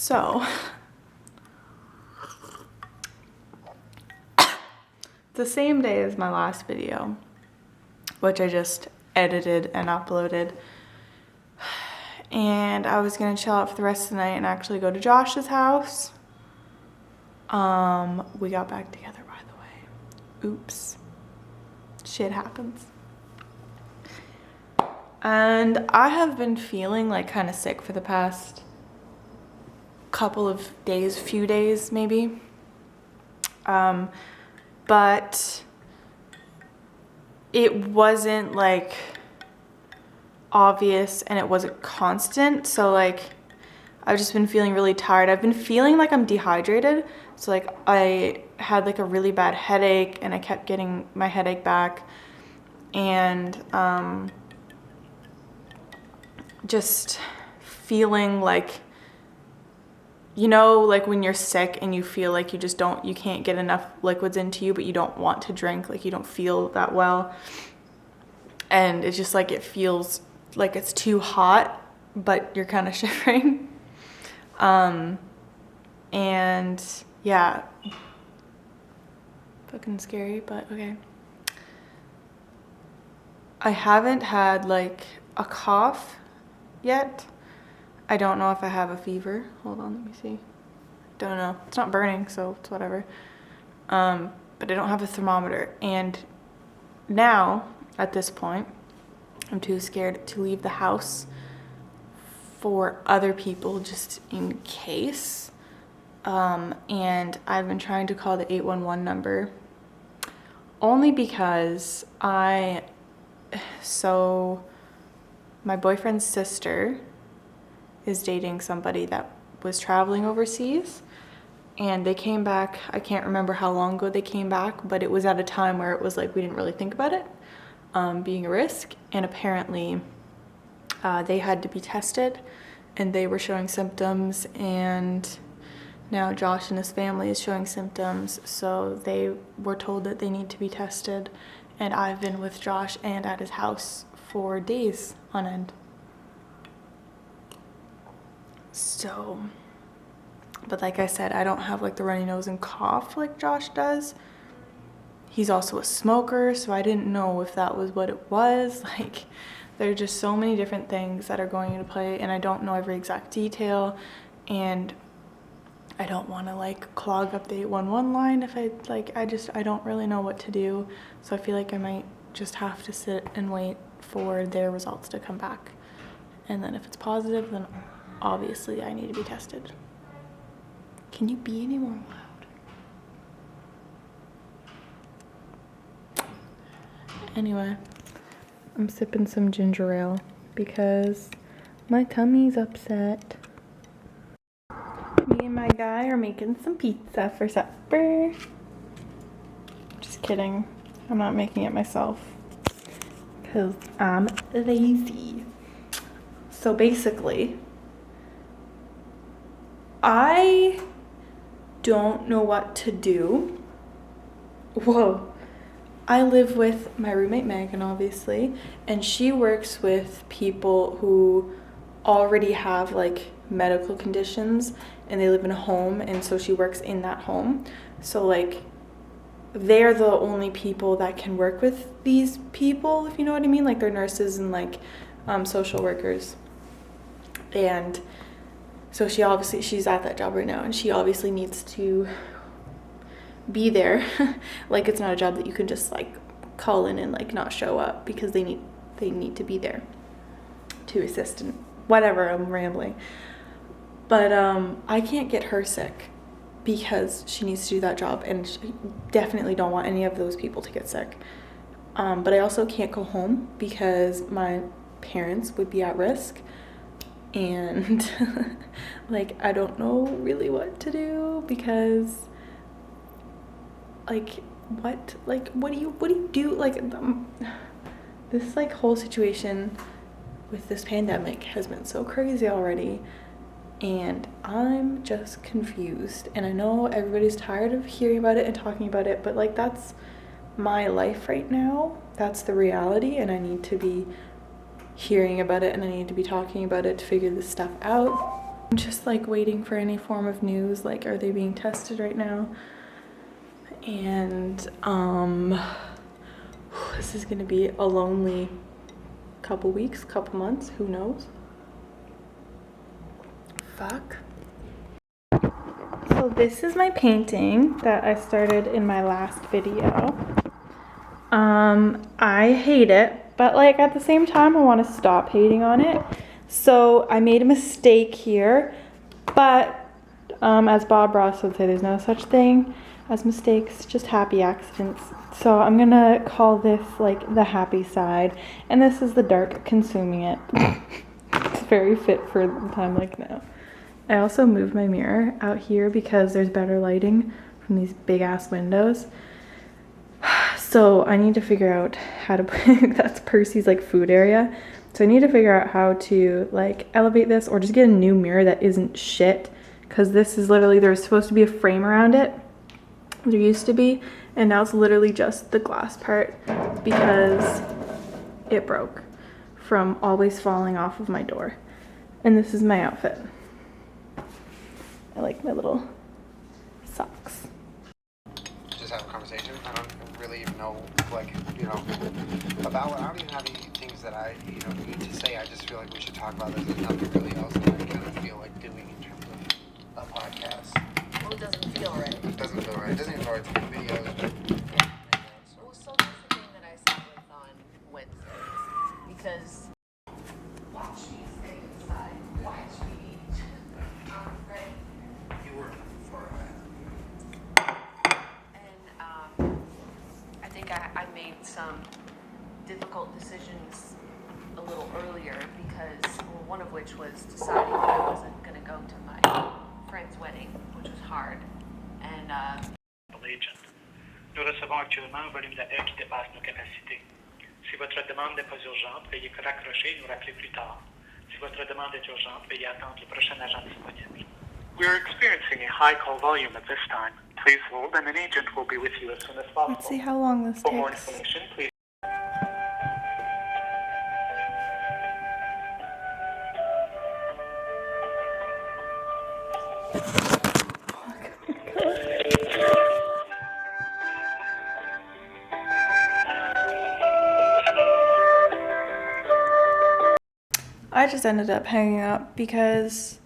So, the same day as my last video, which I just edited and uploaded, and I was gonna chill out for the rest of the night and actually go to Josh's house. We got back together, by the way. Oops. Shit happens. And I have been feeling like kind of sick for the past couple of days, few days maybe. But it wasn't like obvious and it wasn't constant. So like I've just been feeling really tired. I've been feeling like I'm dehydrated. So like I had like a really bad headache and I kept getting my headache back, and just feeling like, you know, like when you're sick and you feel like you can't get enough liquids into you, but you don't want to drink, like you don't feel that well. And it's just like, it feels like it's too hot, but you're kind of shivering. And yeah, fucking scary, but okay. I haven't had like a cough yet. I don't know if I have a fever. Hold on, let me see. Don't know. It's not burning, so it's whatever. But I don't have a thermometer. And now, at this point, I'm too scared to leave the house for other people just in case. And I've been trying to call the 811 number only because my boyfriend's sister is dating somebody that was traveling overseas, and they came back. I can't remember how long ago they came back, but it was at a time where it was like we didn't really think about it being a risk, and apparently they had to be tested and they were showing symptoms, and now Josh and his family is showing symptoms, so they were told that they need to be tested, and I've been with Josh and at his house for days on end. So, but like I said, I don't have like the runny nose and cough like Josh does. He's also a smoker, so I didn't know if that was what it was. Like, there are just so many different things that are going into play, and I don't know every exact detail, and I don't want to like clog up the 811 line if I don't really know what to do. So I feel like I might just have to sit and wait for their results to come back. And then if it's positive, then obviously I need to be tested. Can you be any more loud? Anyway, I'm sipping some ginger ale because my tummy's upset. Me and my guy are making some pizza for supper. Just kidding. I'm not making it myself because I'm lazy. So basically, I don't know what to do. Whoa. I live with my roommate Megan, obviously, and she works with people who already have like medical conditions and they live in a home, and so she works in that home. So like they're the only people that can work with these people, if you know what I mean. Like they're nurses and like social workers. And so she's at that job right now, and she obviously needs to be there. Like it's not a job that you can just like call in and like not show up, because they need to be there to assist and whatever. I'm rambling. But I can't get her sick because she needs to do that job, and she definitely don't want any of those people to get sick. But I also can't go home because my parents would be at risk, and like I don't know really what to do, because what do you do? Like this like whole situation with this pandemic has been so crazy already, and I'm just confused. And I know everybody's tired of hearing about it and talking about it, but like that's my life right now. That's the reality, and I need to be hearing about it and I need to be talking about it to figure this stuff out. I'm just like waiting for any form of news, like are they being tested right now? And this is gonna be a lonely couple weeks, couple months, who knows? Fuck. So this is my painting that I started in my last video. I hate it, but like at the same time I want to stop hating on it. So I made a mistake here, but as Bob Ross would say, there's no such thing as mistakes, just happy accidents. So I'm gonna call this like the happy side, and this is the dark consuming it. It's very fit for the time like now. I also moved my mirror out here because there's better lighting from these big ass windows. So I need to figure out how to put, that's Percy's like food area. So I need to figure out how to like elevate this or just get a new mirror that isn't shit. Cause this is literally, there's supposed to be a frame around it. There used to be, and now it's literally just the glass part because it broke from always falling off of my door. And this is my outfit. I like my little socks. Just have a conversation. I don't really even know, like, you know, about what. I don't even have any things that I, you know, need to say. I just feel like we should talk about this. There's nothing really else that I kind of feel like doing in terms of a podcast. Well, it doesn't feel right. It doesn't feel right. It doesn't even feel right to make videos. Well, so that's the thing that I sat with on Wednesday. Because watch me stay inside. Watch me eat. Right? You were for And I think I made some difficult decisions a little earlier because, well, one of which was deciding that I wasn't going to go to my friend's wedding, which was hard. And Agent. Nous recevons actuellement un volume d'appels qui dépasse nos capacités. Si votre demande n'est pas urgente, veuillez raccrocher et nous rappeler plus tard. Si votre demande est urgente, veuillez attendre le prochain agent disponible. We are experiencing a high call volume at this time. Please hold and an agent will be with you as soon as possible. Let's see how long this For more takes. information, please. I just ended up hanging up because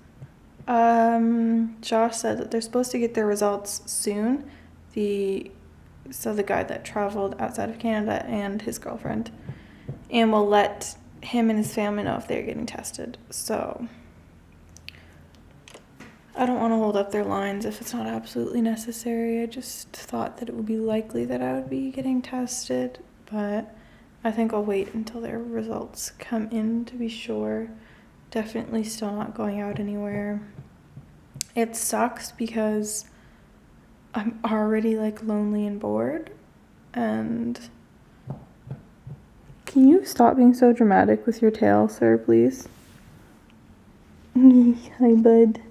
Josh said that they're supposed to get their results soon. The guy that traveled outside of Canada and his girlfriend, and will let him and his family know if they're getting tested. So I don't want to hold up their lines if it's not absolutely necessary. I just thought that it would be likely that I would be getting tested, but I think I'll wait until their results come in to be sure. Definitely still not going out anywhere. It sucks because I'm already like lonely and bored. And can you stop being so dramatic with your tail, sir, please? Hi, bud.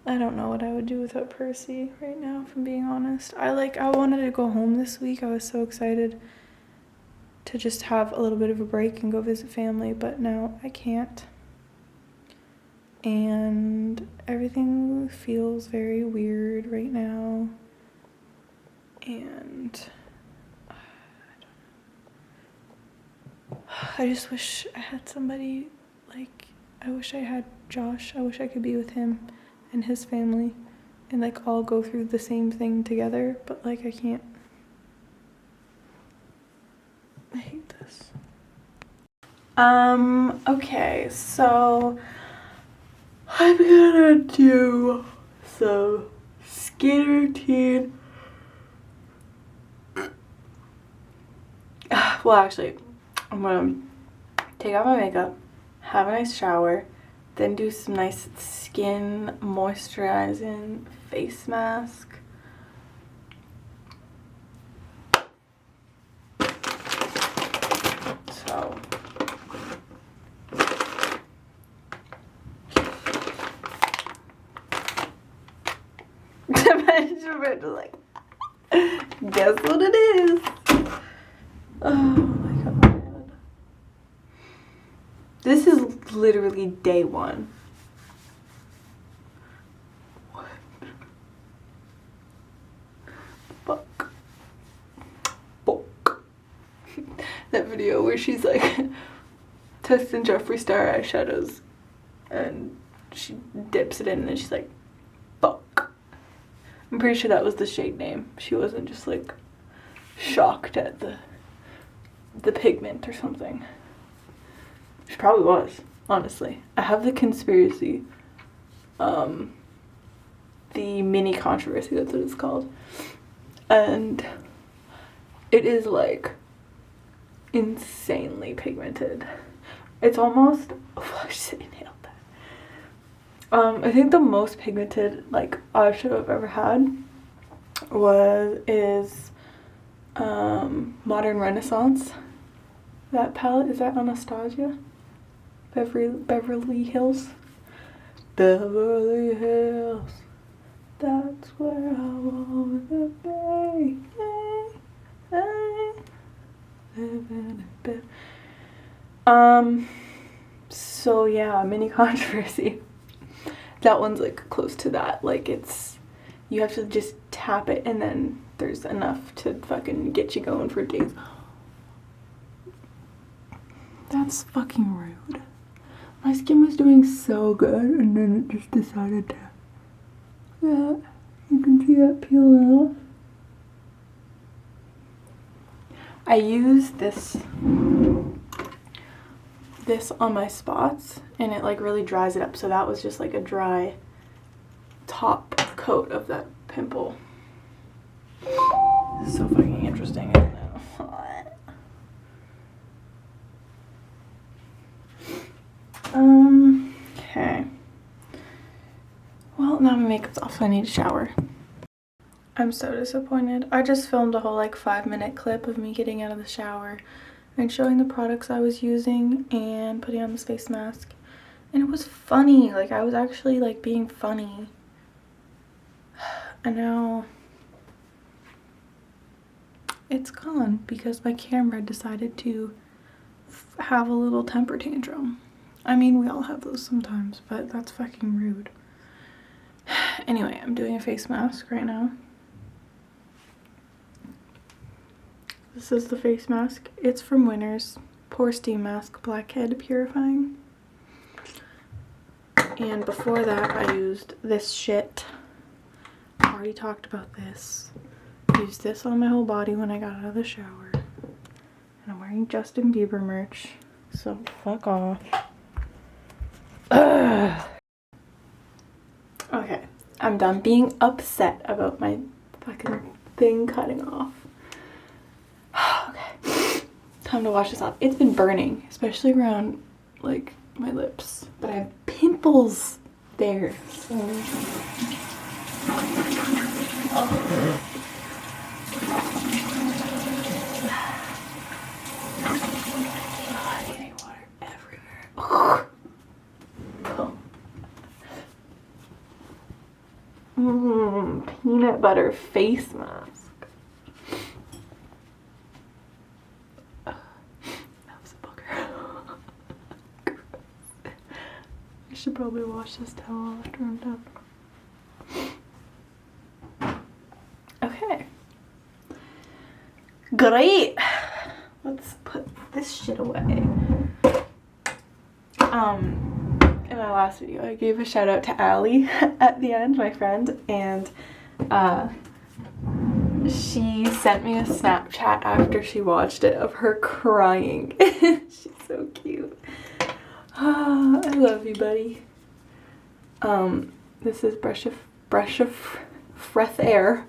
I don't know what I would do without Percy right now, if I'm being honest. I wanted to go home this week. I was so excited to just have a little bit of a break and go visit family, but now I can't. And everything feels very weird right now. And I just wish I had somebody, like, I wish I had Josh. I wish I could be with him and his family and like all go through the same thing together, but like I can't. I hate this. Okay, so I'm gonna do some skin routine. Well, actually, I'm gonna take off my makeup, have a nice shower, then do some nice skin moisturizing face mask. So like, guess what it is? Oh my god. This is literally day one. video where she's like testing Jeffree Star eyeshadows and she dips it in and then she's like, fuck. I'm pretty sure that was the shade name. She wasn't just like shocked at the pigment or something. She probably was, honestly. I have the conspiracy, the mini controversy, that's what it's called. And it is like insanely pigmented. It's almost, oh, I should have nailed that. I think the most pigmented like eyeshadow I've ever had is Modern Renaissance. That palette, is that Anastasia? Beverly Hills? Beverly Hills, that's where I want to be. So yeah, mini controversy. That one's like close to that. Like it's, you have to just tap it and then there's enough to fucking get you going for days. That's fucking rude. My skin was doing so good and then it just decided to, yeah, you can see that peeling off. I use this on my spots and it like really dries it up, so that was just like a dry top coat of that pimple. So fucking interesting, isn't it? Okay. Well, now my makeup's off, so I need to shower. I'm so disappointed. I just filmed a whole like 5-minute clip of me getting out of the shower and showing the products I was using and putting on this face mask. And it was funny. Like, I was actually like being funny. And now it's gone because my camera decided to have a little temper tantrum. I mean, we all have those sometimes, but that's fucking rude. Anyway, I'm doing a face mask right now. This is the face mask. It's from Winners. Pore Steam Mask Blackhead Purifying. And before that, I used this shit. I already talked about this. I used this on my whole body when I got out of the shower. And I'm wearing Justin Bieber merch, so fuck off. Ugh. Okay, I'm done being upset about my fucking thing cutting off. Okay, time to wash this off. It's been burning, especially around like my lips, but I have pimples there. Oh. I need water everywhere. Peanut butter face mask. That was a booger. I should probably wash this towel after I'm done. Okay. Great. Let's put this shit away. In my last video, I gave a shout out to Allie at the end, my friend, and she sent me a Snapchat after she watched it of her crying. She's so cute. I love you, buddy. This is brush of fresh air.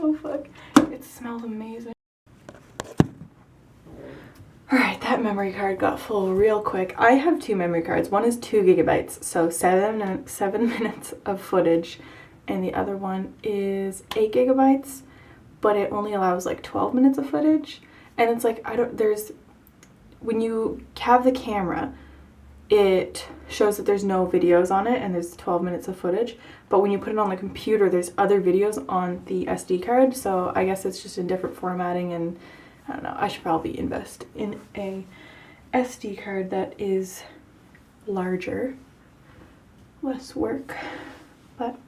Oh fuck, it smells amazing. Alright, that memory card got full real quick. I have 2 memory cards. One is 2 gigabytes, so 7 minutes of footage, and the other one is 8 gigabytes, but it only allows like 12 minutes of footage. And it's like, when you have the camera, it shows that there's no videos on it and there's 12 minutes of footage, but when you put it on the computer, there's other videos on the SD card, so I guess it's just in different formatting, and I don't know, I should probably invest in a SD card that is larger, less work, but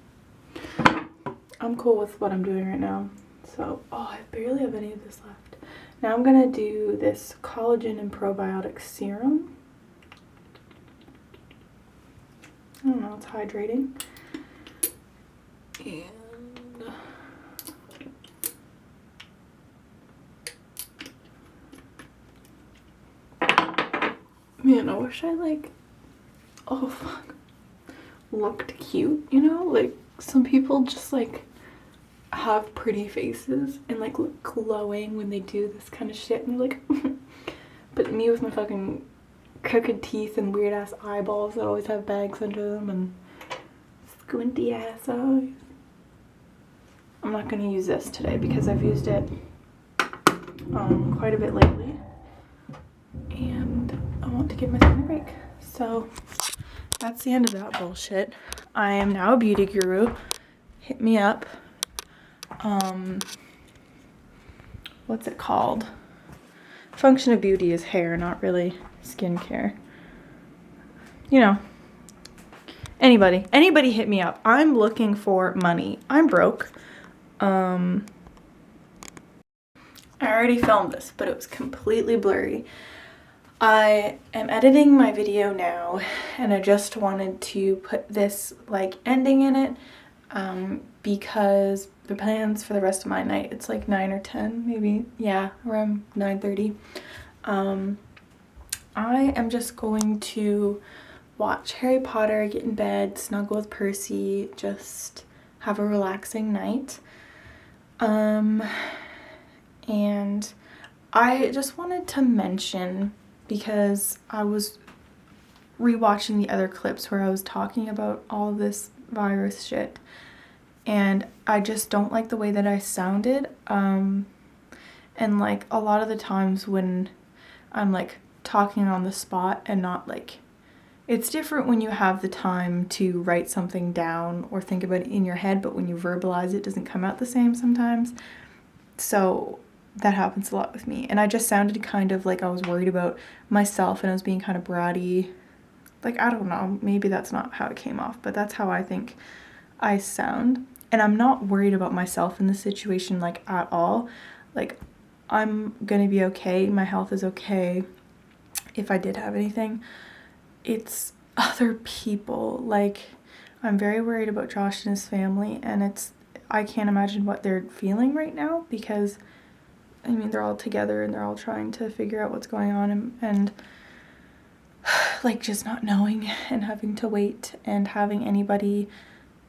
I'm cool with what I'm doing right now, So, oh, I barely have any of this left. Now I'm gonna do this collagen and probiotic serum. I don't know, it's hydrating. And man, I wish I like, oh fuck, looked cute, you know? Like some people just like have pretty faces and like look glowing when they do this kind of shit, and like but me with my fucking crooked teeth and weird ass eyeballs that always have bags under them and squinty ass eyes. I'm not gonna use this today because I've used it quite a bit lately and I want to give my skin a break. So that's the end of that bullshit. I am now a beauty guru. Hit me up. What's it called? Function of beauty is hair, not really skincare. You know, anybody hit me up. I'm looking for money. I'm broke. I already filmed this, but it was completely blurry. I am editing my video now, and I just wanted to put this like ending in it, because the plans for the rest of my night, it's like 9 or 10, maybe, yeah, around 9:30. I am just going to watch Harry Potter, get in bed, snuggle with Percy, just have a relaxing night. And I just wanted to mention, because I was rewatching the other clips where I was talking about all of this virus shit, and I just don't like the way that I sounded. And like a lot of the times when I'm like talking on the spot and not like, it's different when you have the time to write something down or think about it in your head, but when you verbalize it, it doesn't come out the same sometimes. So that happens a lot with me, and I just sounded kind of like I was worried about myself and I was being kind of bratty. Like, I don't know, maybe that's not how it came off, but that's how I think I sound. And I'm not worried about myself in this situation, like, at all. Like, I'm gonna be okay. My health is okay. If I did have anything, it's other people. Like, I'm very worried about Josh and his family, and I can't imagine what they're feeling right now, because, I mean, they're all together and they're all trying to figure out what's going on, and like, just not knowing and having to wait, and having anybody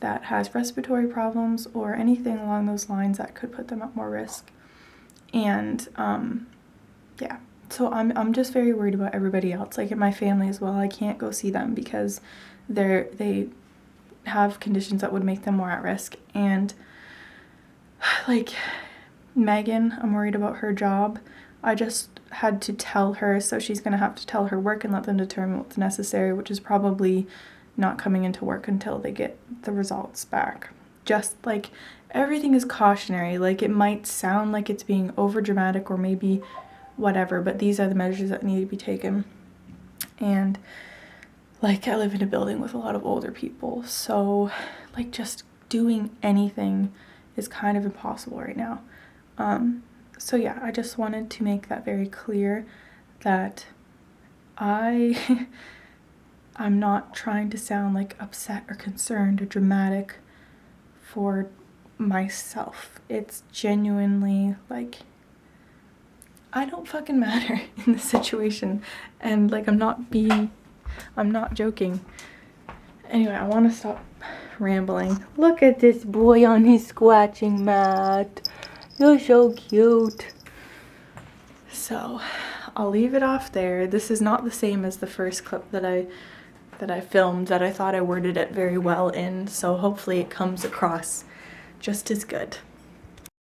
that has respiratory problems or anything along those lines that could put them at more risk. And yeah, so I'm just very worried about everybody else, like in my family as well. I can't go see them because they have conditions that would make them more at risk. And like Megan, I'm worried about her job. I just had to tell her, so she's gonna have to tell her work and let them determine what's necessary, which is probably not coming into work until they get the results back. Just like, everything is cautionary. Like, it might sound like it's being over dramatic or maybe whatever, but these are the measures that need to be taken. And like, I live in a building with a lot of older people, so like, just doing anything is kind of impossible right now. So yeah, I just wanted to make that very clear, that I'm not trying to sound like upset or concerned or dramatic for myself. It's genuinely like, I don't fucking matter in this situation, and like, I'm not joking. Anyway, I want to stop rambling. Look at this boy on his squatching mat. You're so cute. So I'll leave it off there. This is not the same as the first clip that I filmed, that I thought I worded it very well in, so hopefully it comes across just as good.